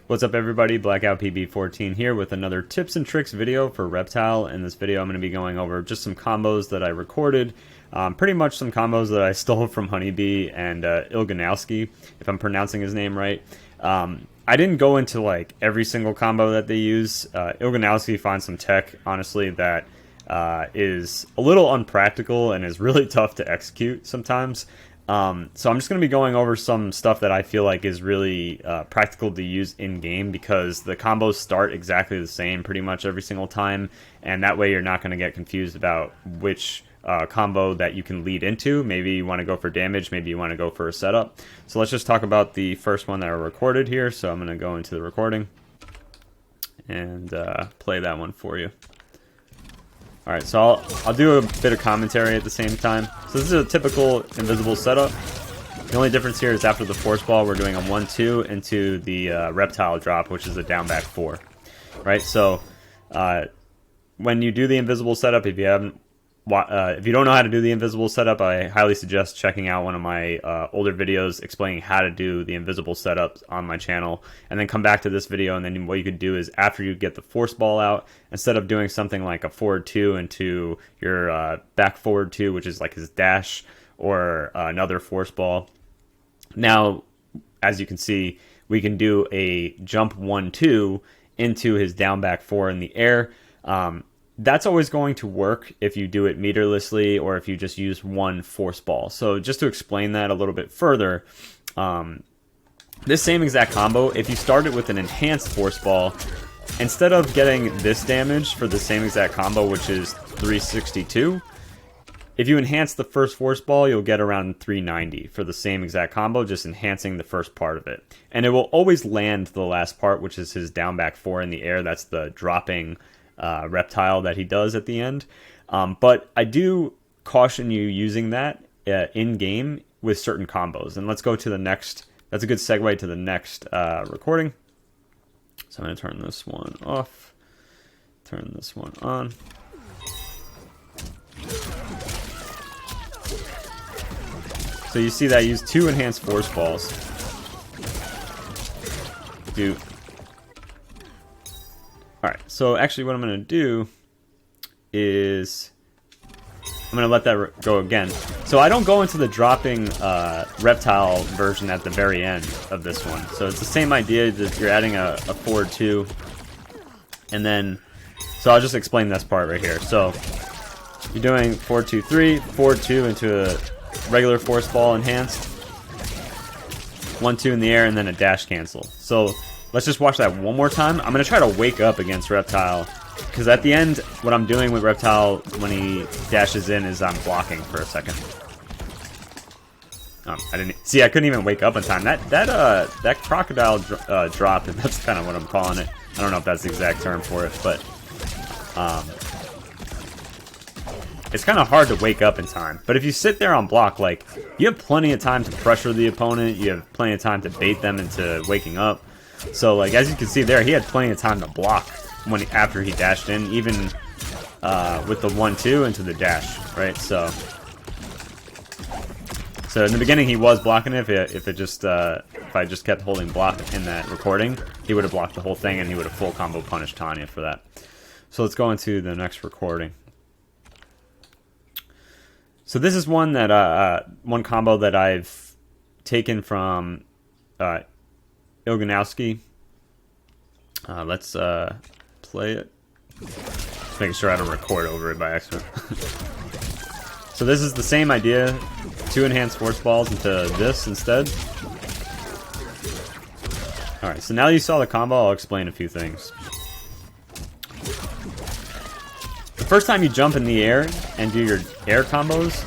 What's up everybody, Blackout PB14 here with another tips and tricks video for Reptile. In this video I'm going to be going over just some combos that I recorded, pretty much some combos that I stole from Honeybee and Ilganowski, if I'm pronouncing his name right. I didn't go into like every single combo that they use. Ilganowski finds some tech, honestly, that is a little unpractical and is really tough to execute sometimes. So I'm just going to be going over some stuff that I feel like is really practical to use in-game, because the combos start exactly the same pretty much every single time, and that way you're not going to get confused about which combo that you can lead into. Maybe you want to go for damage, maybe you want to go for a setup. So let's just talk about the first one that I recorded here. So I'm going to go into the recording and play that one for you. Alright, so I'll do a bit of commentary at the same time. So this is a typical invisible setup. The only difference here is after the force ball, we're doing a 1-2 into the reptile drop, which is a down back 4. Right, so when you do the invisible setup, if you don't know how to do the invisible setup, I highly suggest checking out one of my older videos explaining how to do the invisible setup on my channel, and then come back to this video. And then what you could do is, after you get the force ball out, instead of doing something like a forward 2 into your back forward 2, which is like his dash, or another force ball, now as you can see, we can do a jump 1-2 into his down back 4 in the air. That's always going to work if you do it meterlessly, or if you just use one force ball. So just to explain that a little bit further, this same exact combo, if you started with an enhanced force ball, instead of getting this damage for the same exact combo, which is 362, if you enhance the first force ball, you'll get around 390 for the same exact combo, just enhancing the first part of it. And it will always land the last part, which is his down back 4 in the air. That's the dropping reptile that he does at the end. But I do caution you using that in game with certain combos. And let's go to the next. That's a good segue to the next recording. So I'm going to turn this one off, turn this one on. So you see that I use 2 enhanced force balls. Alright, so actually what I'm going to do is I'm going to let that go again. So I don't go into the dropping reptile version at the very end of this one. So it's the same idea, that you're adding a forward 2. And then, so I'll just explain this part right here. So you're doing 4-2-3, forward 2 into a regular force ball enhanced, 1-2 in the air, and then a dash cancel. So let's just watch that one more time. I'm going to try to wake up against Reptile, because at the end, what I'm doing with Reptile when he dashes in is I'm blocking for a second. I didn't see. I couldn't even wake up in time. That crocodile drop, and that's kind of what I'm calling it. I don't know if that's the exact term for it, but it's kind of hard to wake up in time. But if you sit there on block, like, you have plenty of time to pressure the opponent. You have plenty of time to bait them into waking up. So, like, as you can see there, he had plenty of time to block after he dashed in, even with the 1-2 into the dash, right? So in the beginning he was blocking it. If I just kept holding block in that recording, he would have blocked the whole thing, and he would have full combo punished Tanya for that. So let's go into the next recording. So this is one combo that I've taken from Ilganowski. Let's play it. Just making sure I don't record over it by accident. So this is the same idea. 2 enhanced force balls into this instead. Alright, so now you saw the combo, I'll explain a few things. The first time you jump in the air and do your air combos,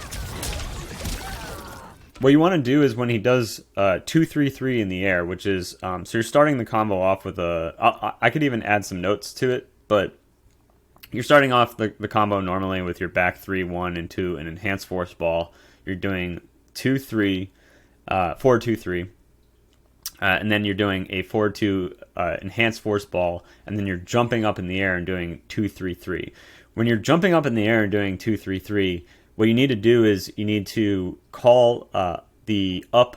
what you want to do is when he does 2-3-3 in the air, which is, so you're starting the combo off with I could even add some notes to it, but you're starting off the combo normally with your back 3-1 into an enhanced force ball. You're doing 2-3, 4-2-3, and then you're doing a 4-2 enhanced force ball, and then you're jumping up in the air and doing 2-3-3. When you're jumping up in the air and doing 2-3-3, what you need to do is you need to call the up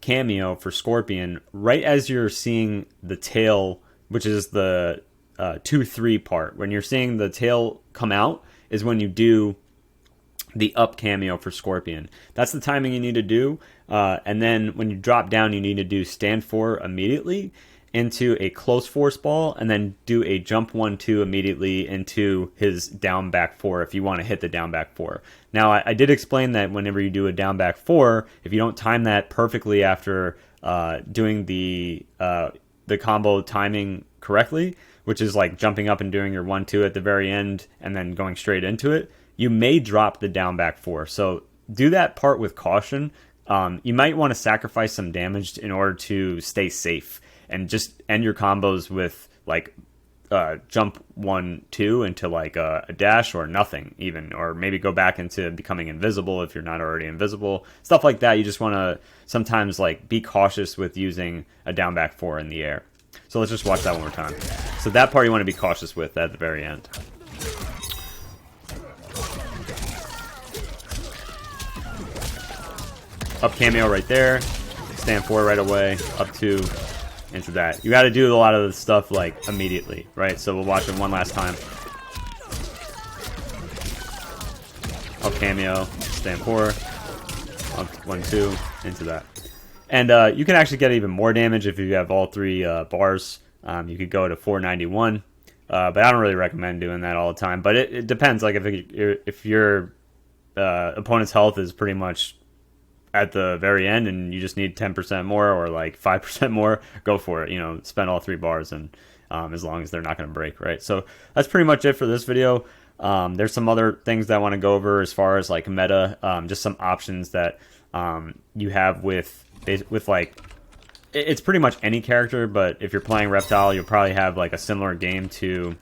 cameo for Scorpion right as you're seeing the tail, which is the 2-3 part. When you're seeing the tail come out is when you do the up cameo for Scorpion. That's the timing you need to do. And then when you drop down, you need to do stand 4 immediately into a close force ball, and then do a jump 1-2 immediately into his down back 4 if you want to hit the down back 4. Now, I did explain that whenever you do a down back 4, if you don't time that perfectly after doing the combo timing correctly, which is like jumping up and doing your 1-2 at the very end and then going straight into it, you may drop the down back 4. So do that part with caution. You might want to sacrifice some damage in order to stay safe, and just end your combos with like jump 1-2 into like a dash or nothing even, or maybe go back into becoming invisible if you're not already invisible. Stuff like that. You just want to sometimes like be cautious with using a down back 4 in the air. So let's just watch that one more time. So that part you want to be cautious with at the very end. Up cameo right there. Stand 4 right away. Up 2. Into that. You got to do a lot of the stuff like immediately, right? So we'll watch it one last time. Up cameo, stand 4, up 1-2, into that. And you can actually get even more damage if you have all 3 bars. You could go to 491, but I don't really recommend doing that all the time. But it depends. Like if your opponent's health is pretty much at the very end and you just need 10% more or like 5% more, go for it. You know, spend all 3 bars, and as long as they're not going to break, right? So that's pretty much it for this video. There's some other things that I want to go over as far as like meta, just some options that you have with like, it's pretty much any character, but if you're playing Reptile, you'll probably have like a similar game to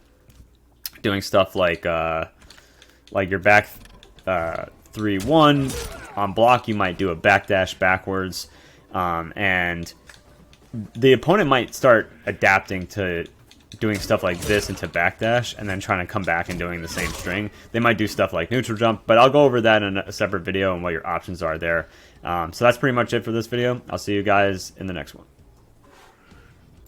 doing stuff like your back 3-1 on block. You might do a backdash backwards, and the opponent might start adapting to doing stuff like this into backdash and then trying to come back and doing the same string. They might do stuff like neutral jump, but I'll go over that in a separate video and what your options are there. So that's pretty much it for this video. I'll see you guys in the next one.